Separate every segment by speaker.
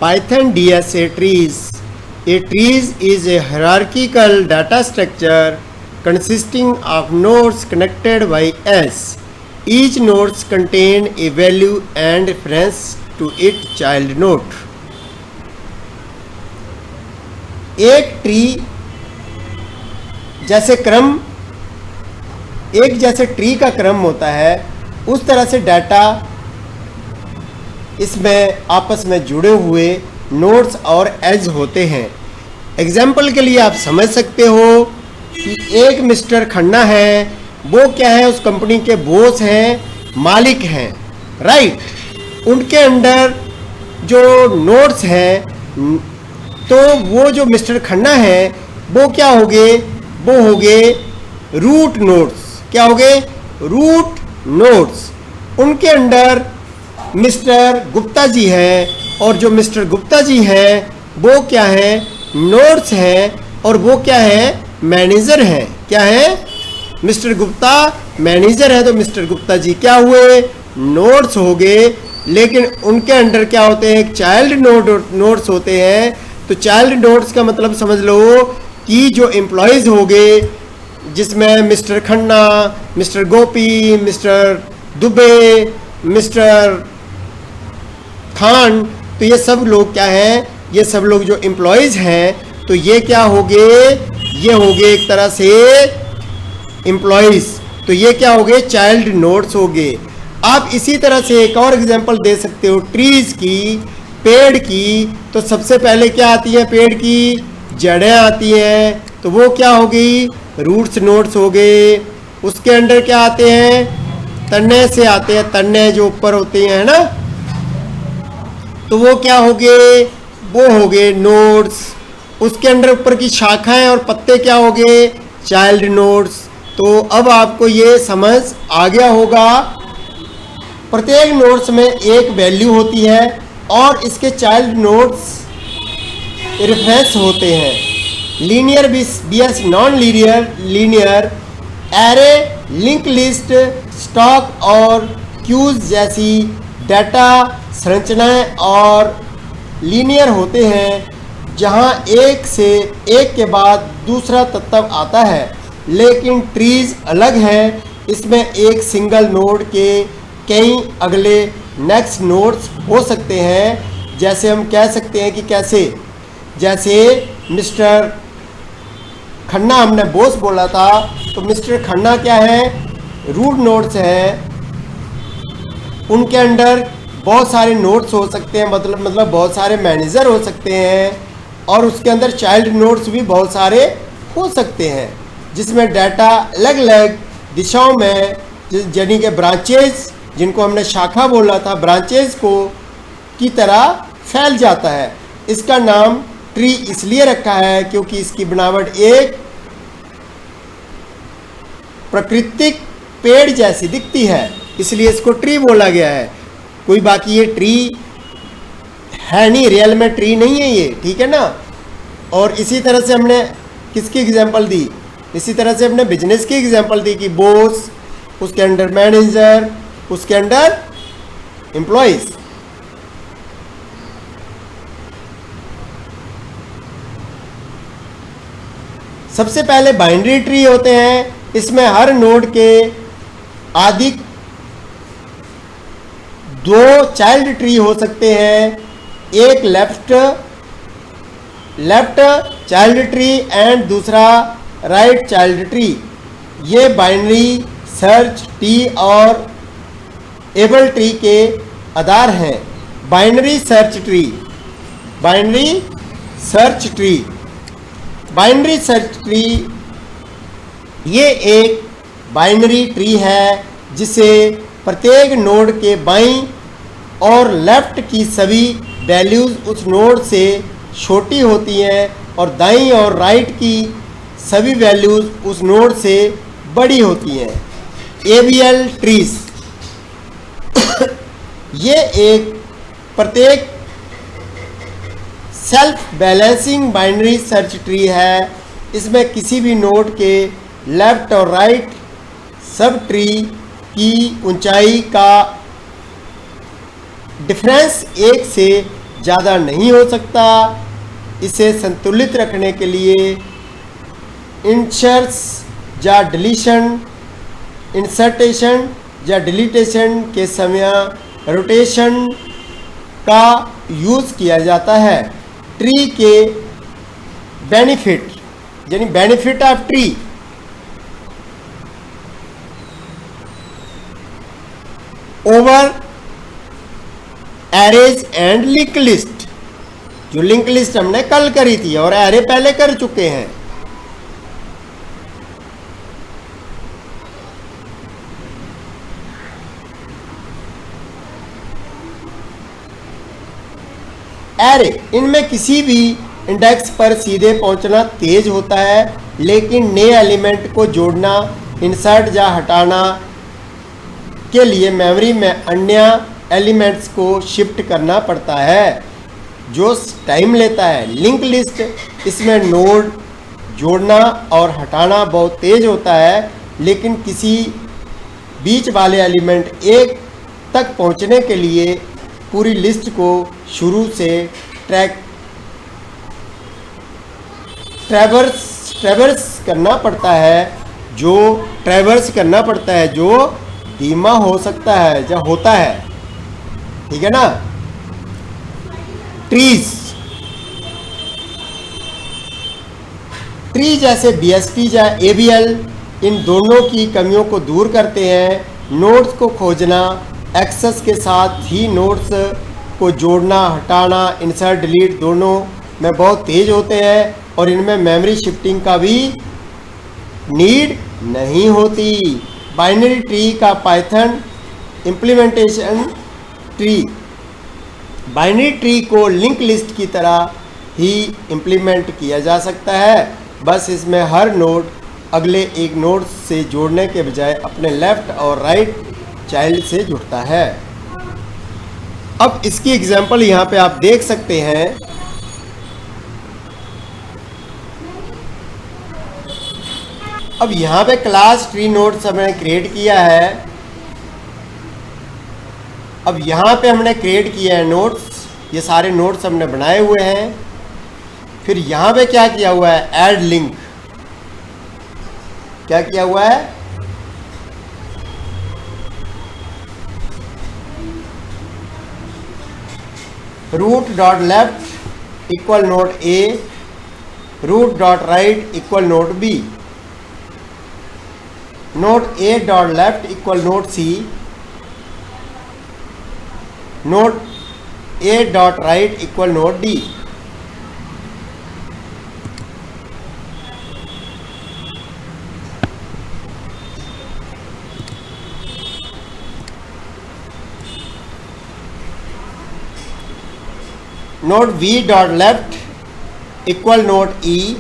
Speaker 1: Python DSA trees. A trees is a hierarchical data structure consisting of nodes connected by S. Each nodes contain a value and reference to its child node. एक tree जैसे क्रम, एक जैसे tree का क्रम होता है, उस तरह से डाटा इसमें आपस में जुड़े हुए नोड्स और एज होते हैं। एग्जाम्पल के लिए आप समझ सकते हो कि एक मिस्टर खन्ना है, वो क्या है, उस कंपनी के बॉस हैं, मालिक हैं, राइट। उनके अंडर जो नोड्स हैं, तो वो जो मिस्टर खन्ना है वो क्या होंगे, वो होंगे रूट नोड्स। क्या होंगे? Root nodes. उनके अंडर मिस्टर गुप्ता जी हैं, और जो मिस्टर गुप्ता जी हैं वो क्या है, नोड्स हैं, और वो क्या है, मैनेजर हैं। क्या है? मिस्टर गुप्ता मैनेजर है, तो मिस्टर गुप्ता जी क्या हुए, नोड्स हो गए। लेकिन उनके अंडर क्या होते हैं, चाइल्ड नोड्स होते हैं। तो चाइल्ड नोड्स का मतलब समझ लो कि जो एम्प्लॉयज़ हो गए, जिसमें मिस्टर खन्ना, मिस्टर गोपी, मिस्टर दुबे, मिस्टर खान, तो ये सब लोग क्या हैं, ये सब लोग जो एम्प्लॉयज़ हैं, तो ये क्या हो गए, ये हो गए एक तरह से एम्प्लॉयज़। तो ये क्या हो गए, चाइल्ड नोड्स हो गए। आप इसी तरह से एक और एग्जांपल दे सकते हो ट्रीज़ की, पेड़ की। तो सबसे पहले क्या आती है, पेड़ की जड़ें आती हैं, तो वो क्या हो गई, रूट्स नोड्स हो गए। उसके अंडर क्या आते हैं, तने से आते हैं, तने जो ऊपर होते हैं ना, तो वो क्या हो गए, वो हो गए नोड्स। उसके अंदर ऊपर की शाखाएं और पत्ते क्या हो गए, चाइल्ड नोड्स। तो अब आपको ये समझ आ गया होगा, प्रत्येक नोड्स में एक वैल्यू होती है और इसके चाइल्ड नोड्स रेफरेंस होते हैं। Linear vs non linear array, link list, stack और क्यूज जैसी डाटा संरचनाएं और लीनियर होते हैं, जहां एक से एक के बाद दूसरा तत्व आता है। लेकिन ट्रीज अलग है, इसमें एक सिंगल नोड के कई अगले नेक्स्ट नोड्स हो सकते हैं। जैसे हम कह सकते हैं कि कैसे, जैसे मिस्टर खन्ना हमने बॉस बोला था, तो मिस्टर खन्ना क्या है, रूट नोड्स हैं। उनके अंडर बहुत सारे नोड्स हो सकते हैं, मतलब बहुत सारे मैनेजर हो सकते हैं, और उसके अंदर चाइल्ड नोड्स भी बहुत सारे हो सकते हैं, जिसमें डाटा अलग अलग दिशाओं में, यानी कि ब्रांचेज, जिनको हमने शाखा बोला था, ब्रांचेज को की तरह फैल जाता है। इसका नाम ट्री इसलिए रखा है क्योंकि इसकी बनावट एक प्राकृतिक पेड़ जैसी दिखती है, इसलिए इसको ट्री बोला गया है। कोई बाकी ये ट्री है नहीं, रियल में ट्री नहीं है ये, ठीक है ना। और इसी तरह से हमने किसकी एग्जांपल दी, इसी तरह से हमने बिजनेस की एग्जांपल दी कि बॉस, उसके अंडर मैनेजर, उसके अंडर एम्प्लॉयज। सबसे पहले बाइनरी ट्री होते हैं, इसमें हर नोड के अधिक दो चाइल्ड ट्री हो सकते हैं, एक लेफ्ट चाइल्ड ट्री एंड दूसरा राइट चाइल्ड ट्री। ये बाइनरी सर्च ट्री और एबल ट्री के आधार हैं। बाइनरी सर्च ट्री ये एक बाइनरी ट्री है जिसे प्रत्येक नोड के बाईं और लेफ्ट की सभी वैल्यूज़ उस नोड से छोटी होती हैं, और दाईं और राइट की सभी वैल्यूज़ उस नोड से बड़ी होती हैं। एबीएल ट्रीज ये एक प्रत्येक self balancing binary search tree है। इसमें किसी भी नोड के लेफ्ट और राइट सब ट्री की ऊंचाई का डिफरेंस एक से ज़्यादा नहीं हो सकता। इसे संतुलित रखने के लिए इंसर्ट्स या डिलीशन, इंसर्टेशन या डिलीटेशन के समय रोटेशन का यूज़ किया जाता है। ट्री के बेनिफिट, यानी benefit of tree, over arrays and link list. जो लिंक लिस्ट हमने कल करी थी और एरे पहले कर चुके हैं। एरे, इनमें किसी भी इंडेक्स पर सीधे पहुंचना तेज होता है, लेकिन नए एलिमेंट को जोड़ना, इंसर्ट या हटाना के लिए मेमोरी में अन्य एलिमेंट्स को शिफ्ट करना पड़ता है, जो टाइम लेता है। लिंक लिस्ट, इसमें नोड जोड़ना और हटाना बहुत तेज होता है, लेकिन किसी बीच वाले एलिमेंट एक तक पहुंचने के लिए पूरी लिस्ट को शुरू से ट्रैवर्स करना पड़ता है, जो धीमा हो सकता है या होता है। ठीक है ना। ट्री जैसे BST या ABL इन दोनों की कमियों को दूर करते हैं। नोड्स को खोजना, एक्सेस के साथ ही नोड्स को जोड़ना, हटाना, इंसर्ट डिलीट दोनों में बहुत तेज होते हैं और इनमें मेमोरी शिफ्टिंग का भी नीड नहीं होती। बाइनरी ट्री का Python implementation tree, binary tree को लिंक लिस्ट की तरह ही इम्प्लीमेंट किया जा सकता है, बस इसमें हर नोड अगले एक नोड से जोड़ने के बजाय अपने लेफ्ट और राइट चाइल्ड से जुड़ता है। अब इसकी एग्जांपल यहाँ पे आप देख सकते हैं। अब यहाँ पे क्लास ट्री नोड्स हमने क्रिएट किया है। अब यहाँ पे हमने क्रिएट किया है नोड्स, ये सारे नोड्स हमने बनाए हुए हैं। फिर यहाँ पे क्या किया हुआ है, ऐड लिंक। क्या किया हुआ है, root dot left equal node A, root dot right equal node B, node A dot left equal node C, node A dot right equal node D। Node V dot left equal node E,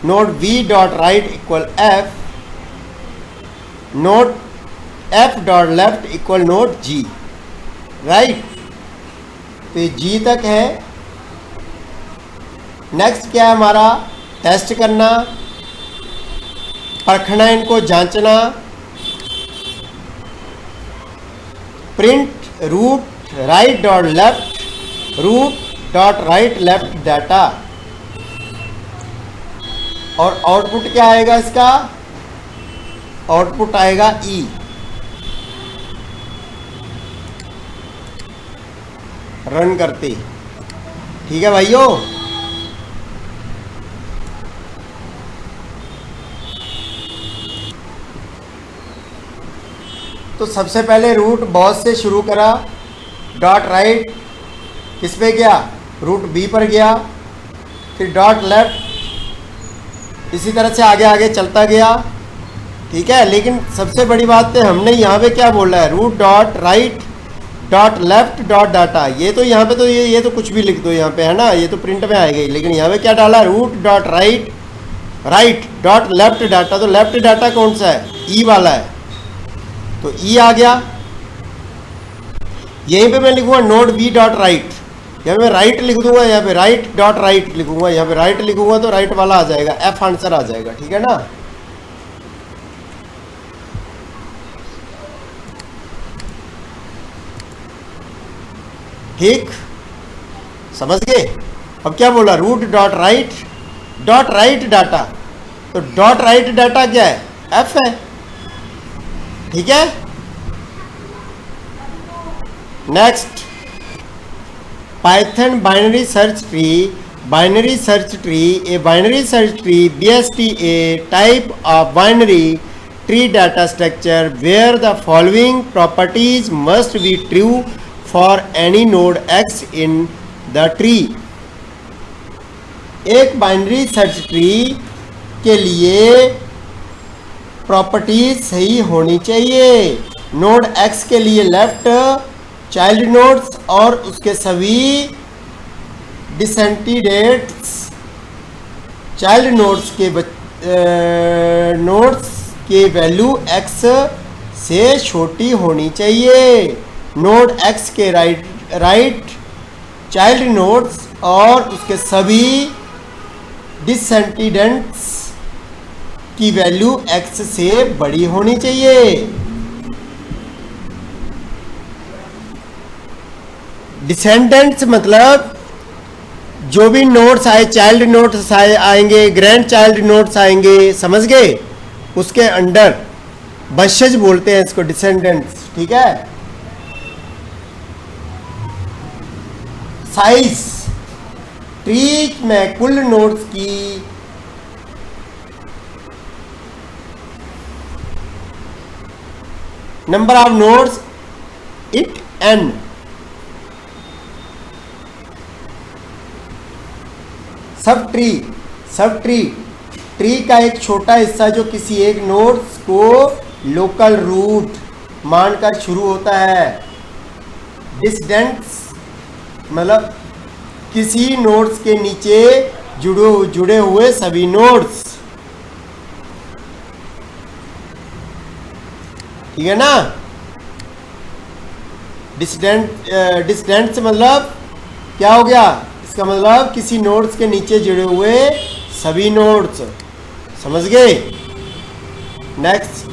Speaker 1: node V dot right equal F, node F dot left equal node G। Right, तो ये G तक है। Next क्या है हमारा, test करना, परखना, इनको जांचना। Print root right dot left, root dot right left data, और आउटपुट क्या आएगा इसका, आउटपुट आएगा E। रन करते, ठीक है भाइयों। तो सबसे पहले रूट बॉस से शुरू करा, डॉट राइट किस पे गया, रूट B पर गया, फिर डॉट लेफ्ट, इसी तरह से आगे आगे चलता गया। ठीक है, लेकिन सबसे बड़ी बात है हमने यहाँ पे क्या बोला है, root dot right dot left dot data. ये तो यहाँ पे तो ये तो कुछ भी लिख दो यहाँ पे, है ना, ये तो प्रिंट में आएगा ही। लेकिन यहाँ पे क्या डाला, root dot right dot left data. तो लेफ्ट डाटा कौन सा है, E वाला है, तो E आ गया। यहीं पे मैं लिखूंगा नोड B डॉट राइट, यहाँ पे राइट लिख दूंगा, यहाँ पे राइट डॉट राइट लिखूंगा, यहाँ पे राइट लिखूंगा तो राइट वाला आ जाएगा, F आंसर आ जाएगा। ठीक है ना। ठीक, समझ गए? अब क्या बोला, रूट डॉट राइट डाटा, तो डॉट राइट डाटा क्या है, एफ है, ठीक है। Next, Python binary search tree, binary search tree, a binary search tree BST, a type of binary tree data structure where the following properties must be true for any node X in the tree। एक binary search tree के लिए properties सही होनी चाहिए। Node X के लिए left child nodes और उसके सभी डिसेंटिडेट्स चाइल्ड नोड्स के वैल्यू X से छोटी होनी चाहिए। नोड X के राइट चाइल्ड नोड्स और उसके सभी डिसेंटिडेंट्स की वैल्यू X से बड़ी होनी चाहिए। डिसेंडेंट्स मतलब जो भी नोड्स आए, चाइल्ड नोड्स आएंगे, ग्रैंड चाइल्ड नोड्स आएंगे, समझ गए, उसके अंडर वंशज बोलते हैं इसको, डिसेंडेंट्स, ठीक है। साइज, ट्री में कुल नोड्स की number of nodes it n। Sub tree का एक छोटा हिस्सा जो किसी एक नोड्स को लोकल रूट मानकर शुरू होता है। डिसेंडेंट्स मतलब किसी नोड्स के नीचे जुड़े हुए सभी नोड्स, ठीक है ना। डिसेंडेंट्स मतलब क्या हो गया, इसका मतलब किसी नोड्स के नीचे जुड़े हुए सभी नोड्स, समझ गए। नेक्स्ट,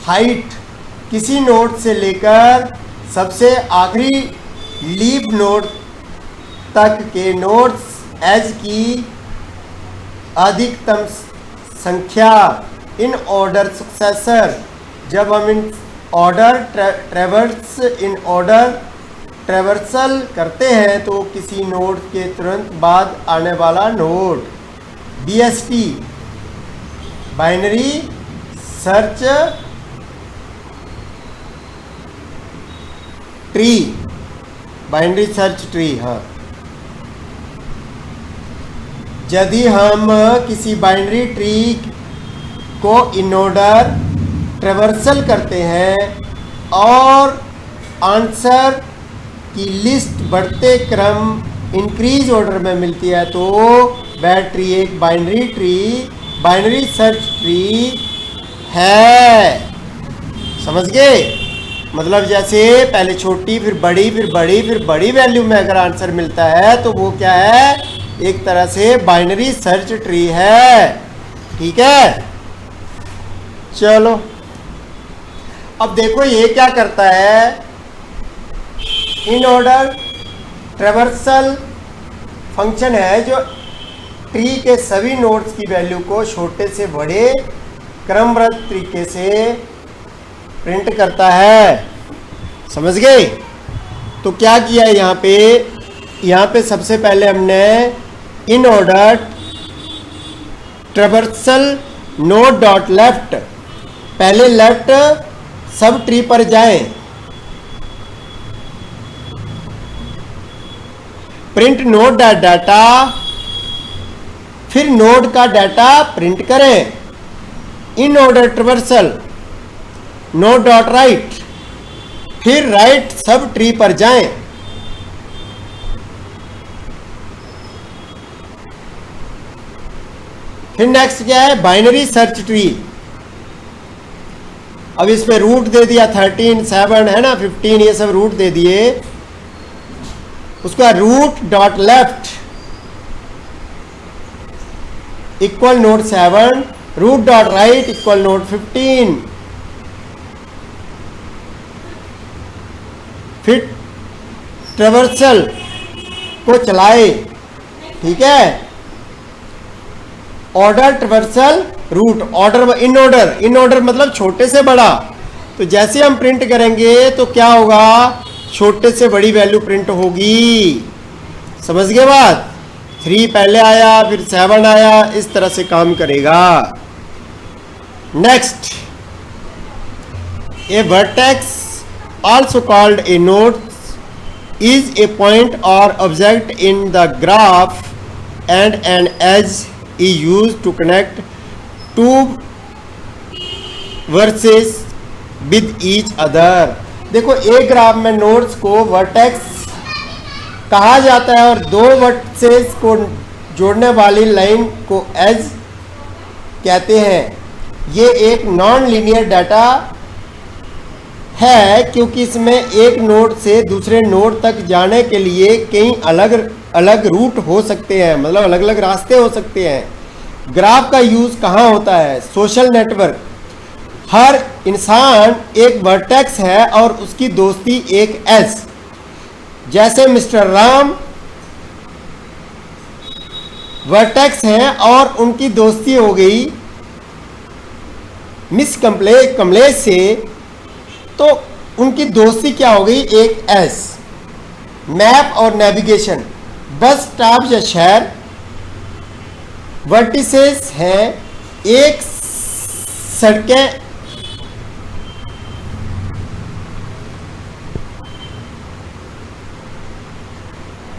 Speaker 1: हाइट, किसी नोड से लेकर सबसे आखिरी लीफ नोड तक के नोड्स एज की अधिकतम संख्या इन ऑर्डर सक्सेसर। जब हम इन ऑर्डर ट्रेवर्सल करते हैं तो किसी नोड के तुरंत बाद आने वाला node. BST binary search tree, binary search tree, हाँ। यदि हम किसी बाइनरी ट्री को इन ऑर्डर ट्रेवर्सल करते हैं और आंसर की लिस्ट बढ़ते क्रम इंक्रीज ऑर्डर में मिलती है तो वह ट्री एक बाइनरी सर्च ट्री है, समझ गए। मतलब जैसे पहले छोटी फिर बड़ी फिर बड़ी फिर बड़ी वैल्यू में अगर आंसर मिलता है तो वो क्या है, एक तरह से बाइनरी सर्च ट्री है, ठीक है। चलो अब देखो ये क्या करता है, इन ऑर्डर ट्रेवर्सल फंक्शन है जो ट्री के सभी नोड्स की वैल्यू को छोटे से बड़े क्रमबद्ध तरीके से प्रिंट करता है, समझ गए। तो क्या किया है यहाँ पे सबसे पहले हमने in order traversal node dot left, पहले लेफ्ट सब ट्री पर जाएं, प्रिंट नोड डॉट डाटा, फिर नोड का डाटा प्रिंट करें। In order traversal node dot right, फिर राइट सब ट्री पर जाएं, फिर नेक्स्ट क्या है, बाइनरी सर्च ट्री। अब इसमें रूट दे दिया 13, 7 है ना, 15, ये सब रूट दे दिए। उसका root dot left equal node 7, root dot right equal node 15। फिर ट्रेवर्सल को चलाए, ठीक है। Order traversal root, order in order, in order मतलब छोटे से बड़ा। तो जैसे हम प्रिंट करेंगे तो क्या होगा, छोटे से बड़ी वैल्यू प्रिंट होगी। समझ गए बात? 3 पहले आया, फिर 7 आया, इस तरह से काम करेगा। Next, A vertex also called a node is a point or object in the graph and an edge is used to connect two vertices with each other। देखो एक ग्राफ में नोड्स को वर्टेक्स कहा जाता है और दो वर्टिसेस को जोड़ने वाली लाइन को एज कहते हैं। ये एक नॉन लीनियर डाटा है क्योंकि इसमें एक नोड से दूसरे नोड तक जाने के लिए कई अलग अलग रूट हो सकते हैं, मतलब अलग अलग रास्ते हो सकते हैं। ग्राफ का यूज कहाँ होता है? Social network. हर इंसान एक वर्टेक्स है और उसकी दोस्ती एक एज। जैसे मिस्टर राम वर्टेक्स हैं और उनकी दोस्ती हो गई मिस कमलेश से, तो उनकी दोस्ती क्या हो गई? एक एस। मैप और नेविगेशन, बस स्टॉप या शहर वर्टिसेस हैं, एक सड़कें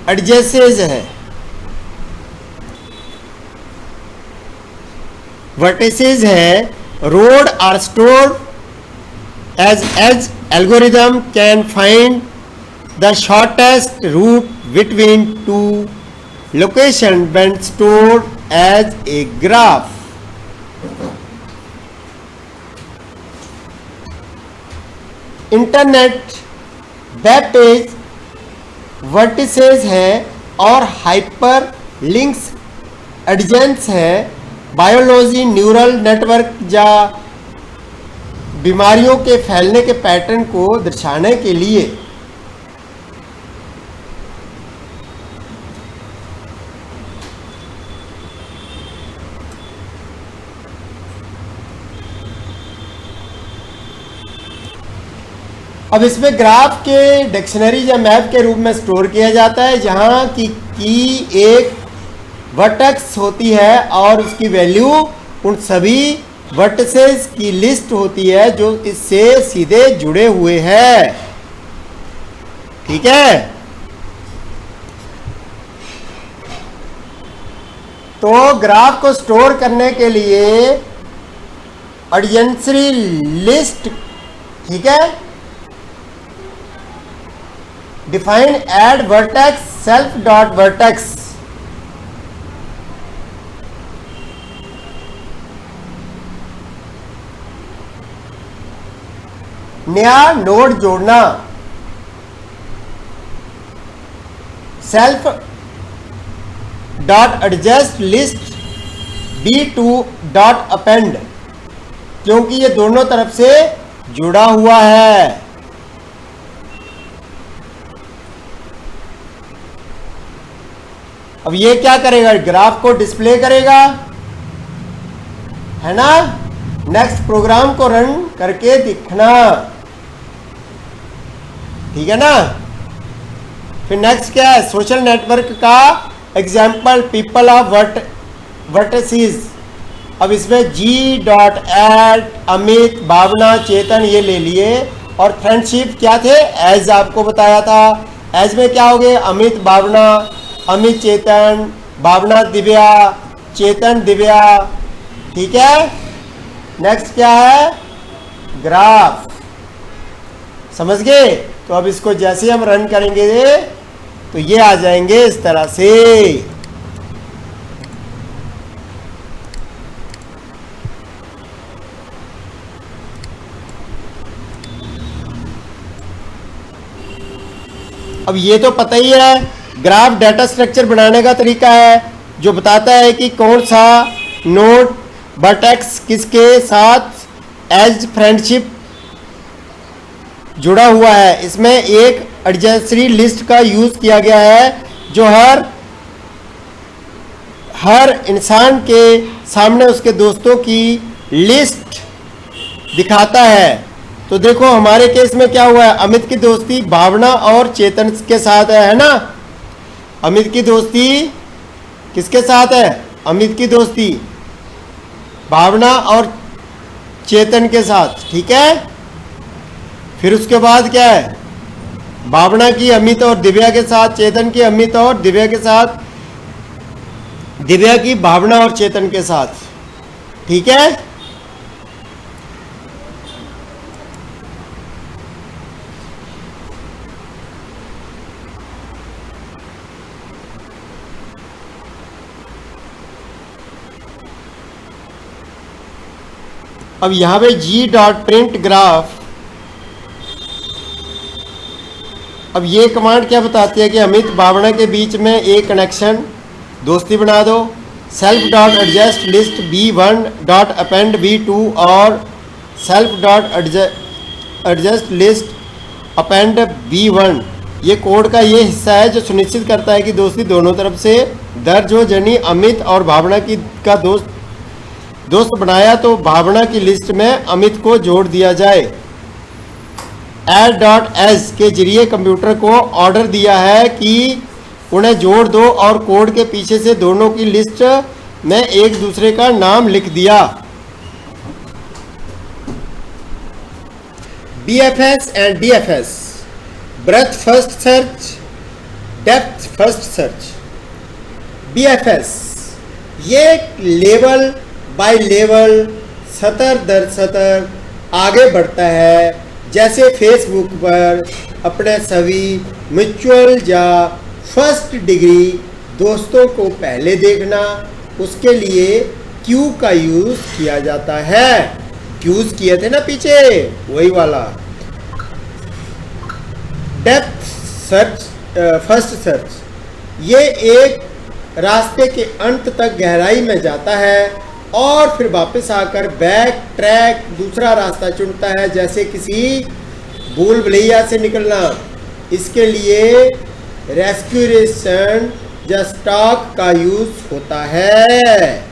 Speaker 1: एडजेसेस हैं। वर्टिसेस हैं, road are stored as algorithm can find the shortest route between two locations when stored as a graph। Internet web page vertices हैं और हाइपर लिंक्स एडजेंट्स हैं। बायोलॉजी न्यूरल नेटवर्क या बीमारियों के फैलने के पैटर्न को दर्शाने के लिए। अब इसमें ग्राफ के डिक्शनरी या मैप के रूप में स्टोर किया जाता है, जहां की एक वर्टेक्स होती है और उसकी वैल्यू उन सभी वर्टिसेस की लिस्ट होती है जो इससे सीधे जुड़े हुए हैं। ठीक है, तो ग्राफ को स्टोर करने के लिए एडजेंसी लिस्ट, ठीक है, define add vertex self dot vertex. नया नोड जोड़ना, self dot adjust list B2 dot append, क्योंकि ये दोनों तरफ से जुड़ा हुआ है। अब ये क्या करेगा? ग्राफ को डिस्प्ले करेगा, है ना। नेक्स्ट प्रोग्राम को रन करके दिखना, ठीक है ना। फिर नेक्स्ट क्या है? सोशल नेटवर्क का एग्जाम्पल पीपल ऑफ वर्टिसेस। अब इसमें जी डॉट एड अमित, भावना, चेतन ये ले लिए। और फ्रेंडशिप क्या थे? एज आपको बताया था। एज में क्या हो गए? अमित भावना, अमित चेतन, भावना दिव्या, चेतन दिव्या, ठीक है। नेक्स्ट क्या है? ग्राफ। समझ गए? तो अब इसको जैसे हम रन करेंगे तो ये आ जाएंगे इस तरह से। अब ये तो पता ही है ग्राफ डाटा स्ट्रक्चर बनाने का तरीका है जो बताता है कि कौन सा नोड वर्टेक्स किसके साथ एज फ्रेंडशिप जुड़ा हुआ है। इसमें एक एडजेंसी लिस्ट का यूज किया गया है जो हर इंसान के सामने उसके दोस्तों की लिस्ट दिखाता है। तो देखो हमारे केस में क्या हुआ है, अमित की दोस्ती भावना और चेतन के साथ है ना। अमित की दोस्ती किसके साथ है, अमित की दोस्ती भावना और चेतन के साथ, ठीक है। फिर उसके बाद क्या है, भावना की अमित और दिव्या के साथ, चेतन की अमित और दिव्या के साथ, दिव्या की भावना और चेतन के साथ, ठीक है। अब यहां पे जी डॉट प्रिंट ग्राफ, अब ये कमांड क्या बताती है कि अमित भावना के बीच में एक कनेक्शन दोस्ती बना दो। Self dot adjust list B1 dot append B2 और self dot adjust list append B1, ये कोड का ये हिस्सा है जो सुनिश्चित करता है कि दोस्ती दोनों तरफ से दर्ज हो। यानी अमित और भावना की का दोस्त बनाया तो भावना की लिस्ट में अमित को जोड़ दिया जाए। add.s के जरिए कंप्यूटर को ऑर्डर दिया है कि उन्हें जोड़ दो और कोड के पीछे से दोनों की लिस्ट में एक दूसरे का नाम लिख दिया। BFS and DFS, breath first search, depth first search. BFS ये लेवल बाय लेवल, सतर दर सतर आगे बढ़ता है। जैसे फेसबुक पर अपने सभी म्यूचुअल या फर्स्ट डिग्री दोस्तों को पहले देखना, उसके लिए क्यू का यूज किया जाता है। क्यूज किए थे ना पीछे, वही वाला। डेप्थ सर्च, फर्स्ट सर्च, ये एक रास्ते के अंत तक गहराई में जाता है और फिर वापस आकर बैक ट्रैक दूसरा रास्ता चुनता है, जैसे किसी भूल भुलैया से निकलना। इसके लिए रेस्क्यूरेशन या स्टॉक का यूज होता है।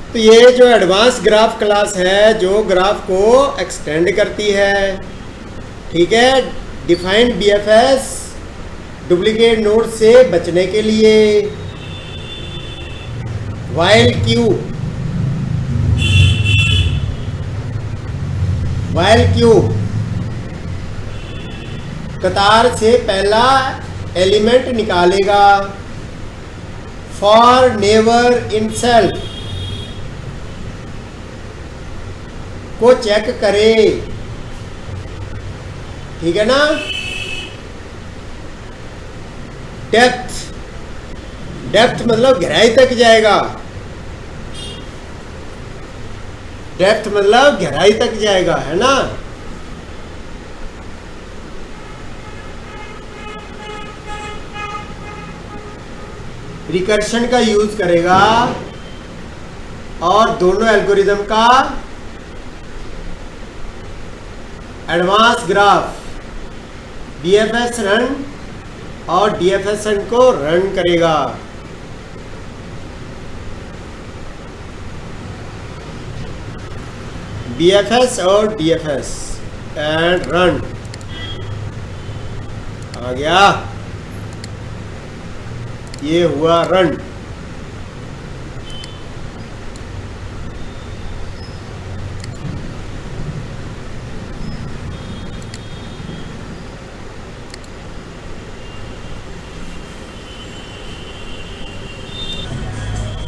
Speaker 1: तो ये जो एडवांस ग्राफ क्लास है जो ग्राफ को एक्सटेंड करती है, ठीक है। डिफाइंड BFS डुप्लीकेट नोड से बचने के लिए। वाइल क्यू कतार से पहला एलिमेंट निकालेगा। फॉर नेवर इन सेल्फ को चेक करे, ठीक है ना। डेप्थ मतलब गहराई तक जाएगा। डेप्थ मतलब गहराई तक जाएगा, है ना। रिकर्शन का यूज करेगा और दोनों एल्गोरिदम का एडवांस ग्राफ BFS रन और DFS रन को रन करेगा। BFS और DFS एंड रन आ गया, ये हुआ रन।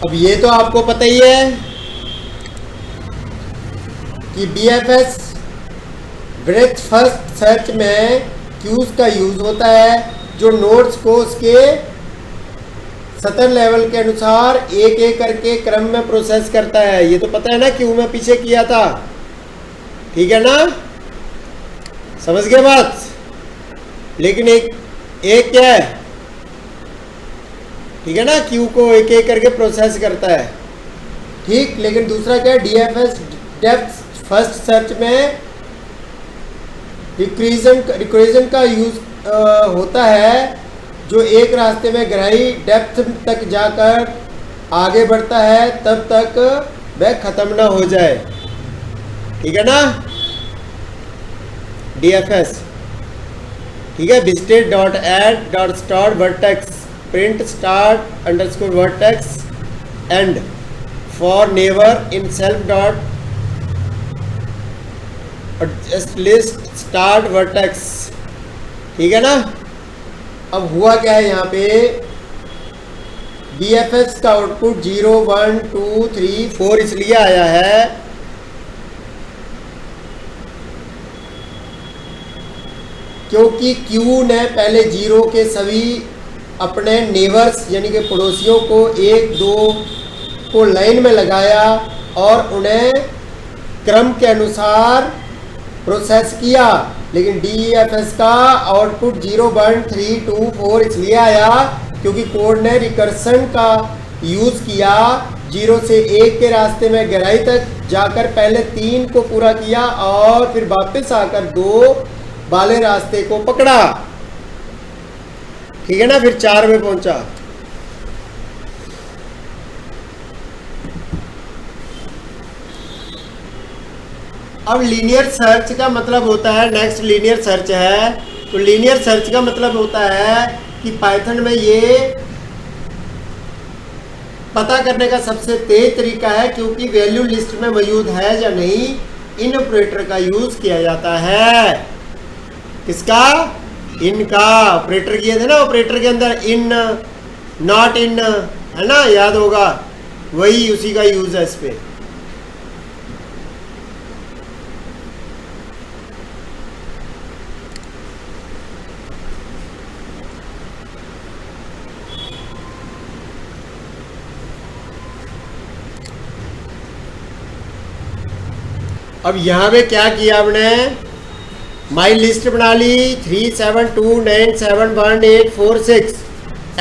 Speaker 1: अब ये तो आपको पता ही है कि BFS ब्रेथ फर्स्ट सर्च में क्यूज का यूज होता है जो नोड्स को उसके सतर लेवल के अनुसार एक एक करके क्रम में प्रोसेस करता है। ये तो पता है ना, क्यू में पीछे किया था, ठीक है ना, समझ गए बात। लेकिन एक क्या है, ठीक है ना, क्यू को एक एक करके प्रोसेस करता है, ठीक। लेकिन दूसरा क्या है, डीएफएस डेप्थ फर्स्ट सर्च में रिकर्जन का यूज होता है जो एक रास्ते में गहराई डेप्थ तक जाकर आगे बढ़ता है तब तक वह खत्म ना हो जाए, ठीक है ना, डीएफएस, ठीक है। Visited dot add dot start vertex print start underscore vertex end for never in self dot list start vertex, ठीक है ना। अब हुआ क्या है यहाँ पे, बीएफएस का आउटपुट 0 1 2 3 4 इसलिए आया है क्योंकि क्यू ने पहले 0 के सभी अपने नेबर्स यानी कि पड़ोसियों को 1 2 को लाइन में लगाया और उन्हें क्रम के अनुसार प्रोसेस किया। लेकिन डीएफएस का आउटपुट 0 1 3 2 4 इसलिए आया क्योंकि कोड ने रिकर्सन का यूज किया, 0 से 1 के रास्ते में गहराई तक जाकर पहले 3 को पूरा किया और फिर वापस आकर 2 वाले रास्ते को पकड़ा, ठीक है ना, फिर 4 में पहुंचा। अब लीनियर सर्च का मतलब होता है, नेक्स्ट लीनियर सर्च है, तो लीनियर सर्च का मतलब होता है कि पाइथन में ये पता करने का सबसे तेज तरीका है क्योंकि वैल्यू लिस्ट में मौजूद है या नहीं, इन ऑपरेटर का यूज किया जाता है। किसका? इनका। ऑपरेटर किए थे ना, ऑपरेटर के अंदर इन नॉट इन है ना, याद होगा, वही उसी का यूज है इस पे। अब यहाँ पे क्या किया आपने, माई लिस्ट बना ली 3 7 2 9 7 1 8 4 6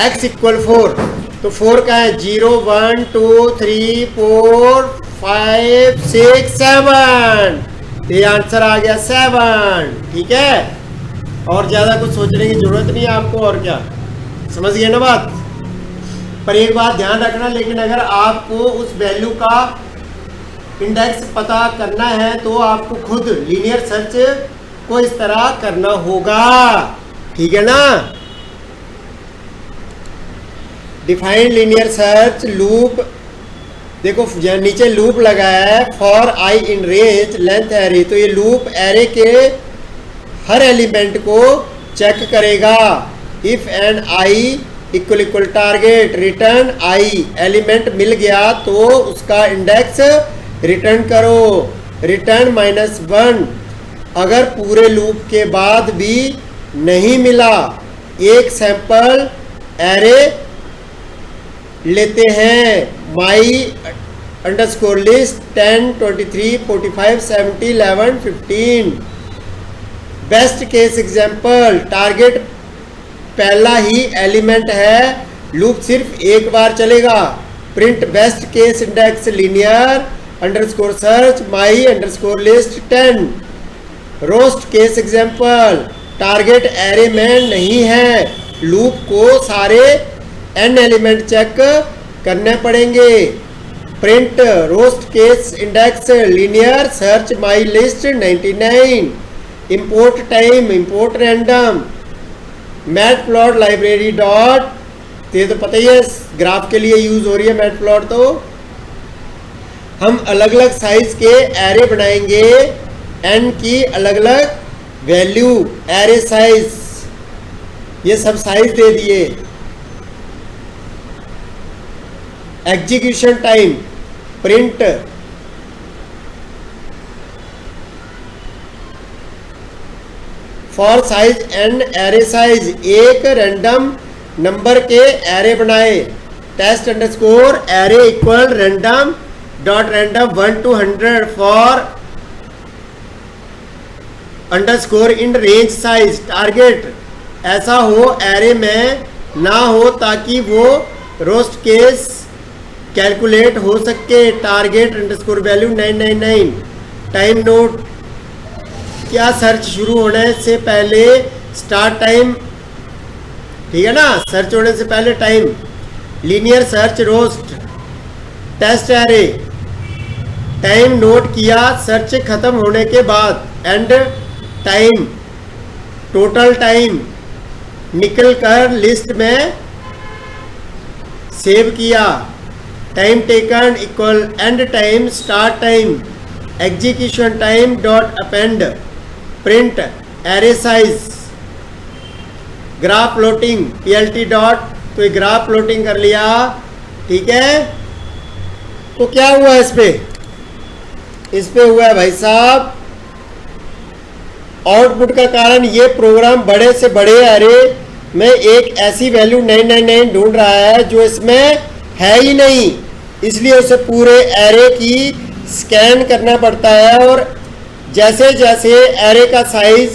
Speaker 1: x इक्वल 4, तो 4 का है 0 1 2 3 4 5 6 7, तो ये आंसर आ गया 7, ठीक है। और ज़्यादा कुछ सोचने की जरूरत नहीं है आपको, और क्या, समझ गए ना बात। पर एक बात ध्यान रखना, लेकिन अगर आपको उस वैल्यू का इंडेक्स पता करना है तो आपको खुद लीनियर सर्च को इस तरह करना होगा, ठीक है ना। डिफाइंड लीनियर सर्च लूप, देखो नीचे लूप लगाया है, for I in range length array, तो ये लूप एरे के हर एलिमेंट को चेक करेगा। If and I equal equal target return I, element मिल गया तो उसका इंडेक्स रिटर्न करो, रिटर्न -1। अगर पूरे लूप के बाद भी नहीं मिला, एक सैंपल एरे लेते हैं, my underscore list 10 23 45 70 11 15। Best case example, target पहला ही एलिमेंट है, लूप सिर्फ एक बार चलेगा। Print best case index linear underscore search my underscore list 10। Worst case example, target array में नहीं है, लूप को सारे n एलिमेंट चेक करने पड़ेंगे। Print roast case index linear search my list 99। Import time, import random, matplot library dot, तो ये तो पता ही है ग्राफ के लिए यूज हो रही है मैटप्लॉट। तो हम अलग अलग साइज के एरे बनाएंगे, n की अलग अलग वैल्यू, एरे साइज, ये सब साइज दे दिए। Execution time, print for size and array size, एक रैंडम नंबर के एरे बनाए, test underscore array equal random dot random 1 to 100 for underscore in range size. Target ऐसा हो एरे में ना हो ताकि वो रोस्ट केस कैलकुलेट हो सके। Target underscore value 999। Time note, क्या सर्च शुरू होने से पहले स्टार्ट टाइम, ठीक है ना, सर्च होने से पहले टाइम। लीनियर सर्च रोस्ट टेस्ट एरे, टाइम नोट किया सर्च खत्म होने के बाद। एंड टाइम, टोटल टाइम निकल कर लिस्ट में सेव किया। Time taken equal and time start time. Execution time dot append print array size. Graph plotting PLT dot, तो ये ग्राफ प्लॉटिंग कर लिया, ठीक है। तो क्या हुआ इस पे हुआ है भाई साहब, आउटपुट का कारण ये प्रोग्राम बड़े से बड़े एरे में एक ऐसी वैल्यू 999 ढूंढ रहा है जो इसमें है ही नहीं, इसलिए उसे पूरे एरे की स्कैन करना पड़ता है। और जैसे जैसे एरे का साइज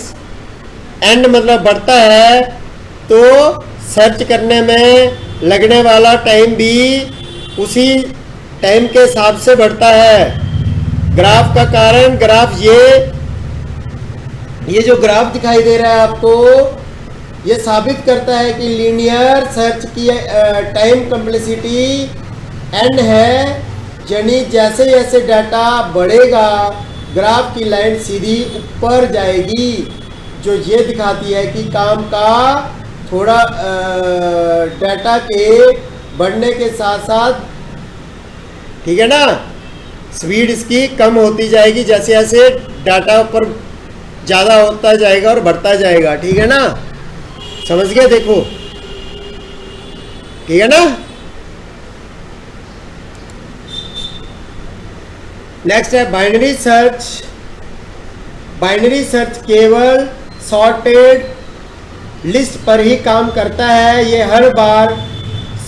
Speaker 1: एंड मतलब बढ़ता है तो सर्च करने में लगने वाला टाइम भी उसी टाइम के हिसाब से बढ़ता है। ग्राफ का कारण, ग्राफ ये जो ग्राफ दिखाई दे रहा है आपको, ये साबित करता है कि लीनियर सर्च की टाइम कम्प्लेक्सिटी एन है, यानी जैसे जैसे डाटा बढ़ेगा ग्राफ की लाइन सीधी ऊपर जाएगी, जो ये दिखाती है कि काम का थोड़ा डाटा के बढ़ने के साथ साथ, ठीक है ना, स्पीड इसकी कम होती जाएगी जैसे जैसे डाटा ऊपर ज़्यादा होता जाएगा और बढ़ता जाएगा, ठीक है ना, समझ गए, देखो, ठीक है ना। नेक्स्ट है बाइनरी सर्च। बाइनरी सर्च केवल सॉर्टेड लिस्ट पर ही काम करता है। ये हर बार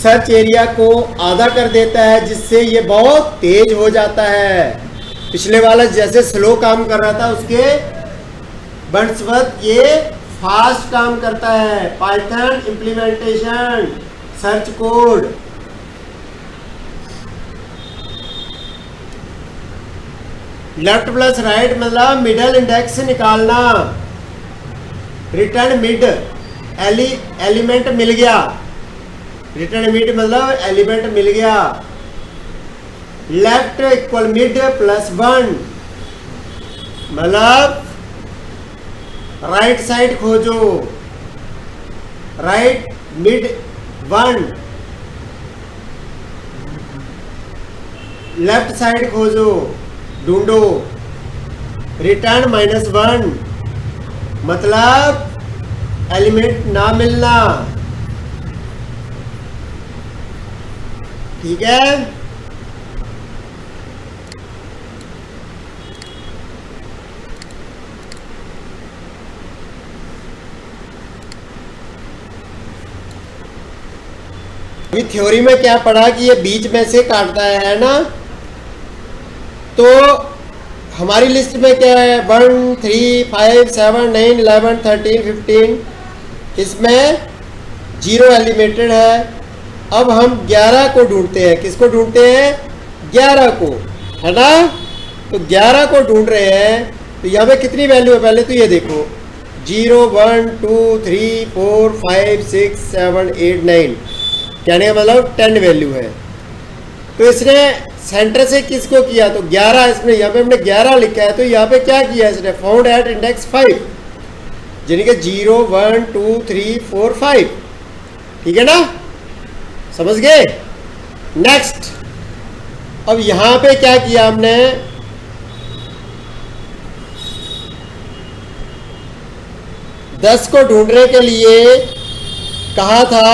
Speaker 1: सर्च एरिया को आधा कर देता है, जिससे ये बहुत तेज हो जाता है। पिछले वाला जैसे स्लो काम कर रहा था उसके बनस्पत ये फास्ट काम करता है। Python implementation search code, left plus right मतलब मिडल इंडेक्स निकालना। रिटर्न मिड एलिमेंट मिल गया, रिटर्न मिड मतलब एलिमेंट मिल गया। लेफ्ट इक्वल मिड प्लस 1 मतलब राइट साइड खोजो, राइट मिड 1, लेफ्ट साइड खोजो, ढूंढो। रिटर्न -1 मतलब एलिमेंट ना मिलना, ठीक है। अभी थ्योरी में क्या पढ़ा कि ये बीच में से काटता है ना, तो हमारी लिस्ट में क्या है 1 3 5 7 9 11 13 15, इसमें 0 एलिमेंटेड है। अब हम 11 को ढूंढते हैं। किसको ढूंढते हैं? 11 को, है ना। तो 11 को ढूंढ रहे हैं, तो यहाँ पे कितनी वैल्यू है पहले तो ये देखो, 0 1 2 3 4 5 6 7 8 9, कहने का मतलब 10 वैल्यू है। तो इसने सेंटर से किसको किया? तो 11, इसमें यहाँ पे हमने 11 लिखा है, तो यहाँ पे क्या किया इसने? फाउंड एट इंडेक्स 5, यानी कि 0 1 2 3 4 5, ठीक है ना, समझ गए। नेक्स्ट, अब यहाँ पे क्या किया हमने, दस को ढूंढने के लिए कहा था,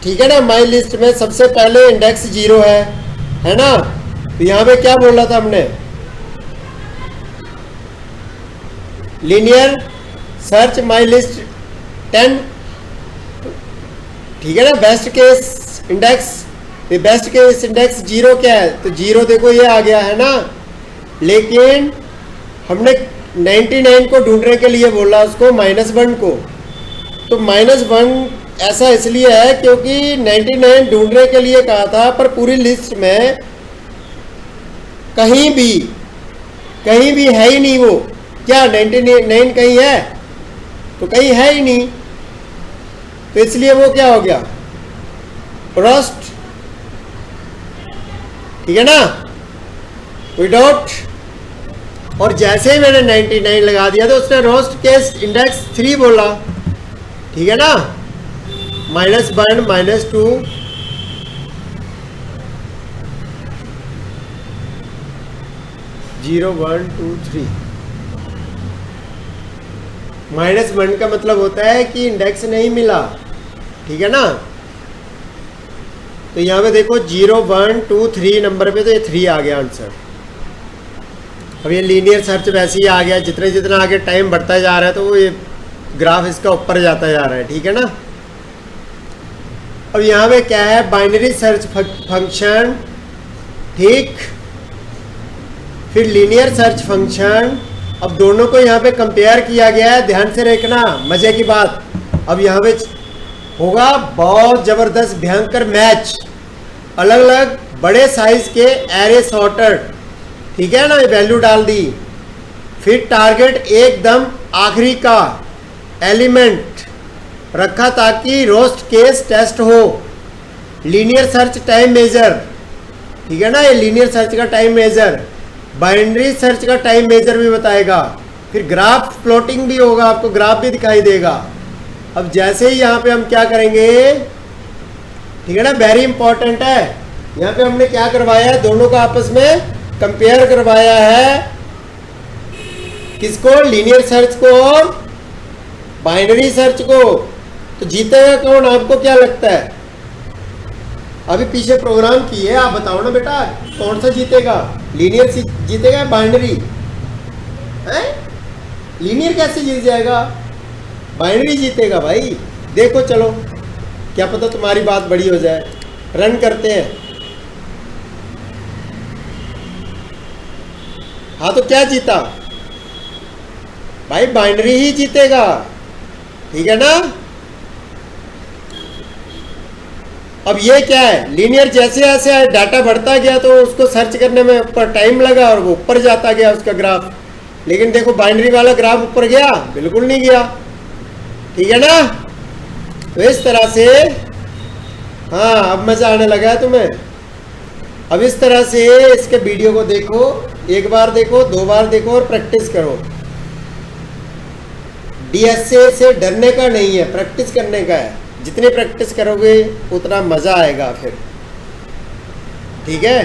Speaker 1: ठीक है ना। माई लिस्ट में सबसे पहले इंडेक्स 0 है ना। तो यहां पे क्या बोला था हमने? लीनियर सर्च माई लिस्ट 10, ठीक है ना। बेस्ट केस इंडेक्स, तो बेस्ट केस इंडेक्स 0 क्या है, तो 0 देखो ये आ गया है ना। लेकिन हमने 99 को ढूंढने के लिए बोला उसको -1 को, तो -1 ऐसा इसलिए है क्योंकि 99 ढूंढने के लिए कहा था, पर पूरी लिस्ट में कहीं भी है ही नहीं वो। क्या 99 कहीं है, तो कहीं है ही नहीं, तो इसलिए वो क्या हो गया, रोस्ट, ठीक है ना, विदाउट। और जैसे ही मैंने 99 लगा दिया तो उसने रोस्ट केस इंडेक्स 3 बोला, ठीक है ना। -1 -2 0 1 2 3, -1 का मतलब होता है कि इंडेक्स नहीं मिला, ठीक है ना। तो यहाँ पे देखो 0 1 2 3 नंबर पे, तो ये 3 आ गया आंसर। अब ये लीनियर सर्च वैसे ही आ गया, जितना आगे टाइम बढ़ता जा रहा है तो वो ये ग्राफ इसका ऊपर जाता जा रहा है, ठीक है ना। अब यहाँ पे क्या है, बाइनरी सर्च फंक्शन, ठीक, फिर लीनियर सर्च फंक्शन। अब दोनों को यहाँ पे कंपेयर किया गया है, ध्यान से देखना, मजे की बात। अब यहाँ पे होगा बहुत जबरदस्त भयंकर मैच, अलग अलग बड़े साइज के एरे सॉर्टेड, ठीक है ना। ये वैल्यू डाल दी, फिर टारगेट एकदम आखिरी का एलिमेंट रखा ताकि रोस्ट केस टेस्ट हो। लीनियर सर्च टाइम मेजर, ठीक है ना, ये लीनियर सर्च का टाइम मेजर, बाइनरी सर्च का टाइम मेजर भी बताएगा। फिर ग्राफ प्लॉटिंग भी होगा, आपको ग्राफ भी दिखाई देगा। अब जैसे ही यहाँ पे हम क्या करेंगे, ठीक है ना, वेरी इंपॉर्टेंट है। यहाँ पे हमने क्या करवाया है, दोनों को आपस में कंपेयर करवाया है, किसको, लीनियर सर्च को और बाइनरी सर्च को। तो जीतेगा कौन, आपको क्या लगता है? अभी पीछे प्रोग्राम किए, आप बताओ ना बेटा, कौन सा जीतेगा, लीनियर जीतेगा या बाइनरी? लीनियर कैसे जीत जाएगा, बाइनरी जीतेगा भाई। देखो चलो, क्या पता तुम्हारी बात बड़ी हो जाए। रन करते हैं। हाँ तो क्या जीता भाई, बाइनरी ही जीतेगा, ठीक है ना। अब ये क्या है, लीनियर जैसे जैसे डाटा बढ़ता गया तो उसको सर्च करने में ऊपर टाइम लगा और वो ऊपर जाता गया उसका ग्राफ। लेकिन देखो बाइनरी वाला ग्राफ ऊपर गया, बिल्कुल नहीं गया, ठीक है ना। तो इस तरह से, हाँ अब मजा आने लगा है तुम्हें। अब इस तरह से इसके वीडियो को देखो, एक बार देखो, 2 बार देखो और प्रैक्टिस करो। डीएसए से डरने का नहीं है, प्रैक्टिस करने का है। जितनी प्रैक्टिस करोगे उतना मजा आएगा फिर, ठीक है।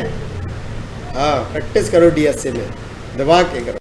Speaker 1: हाँ प्रैक्टिस करो, डीएसए में दबा के करो।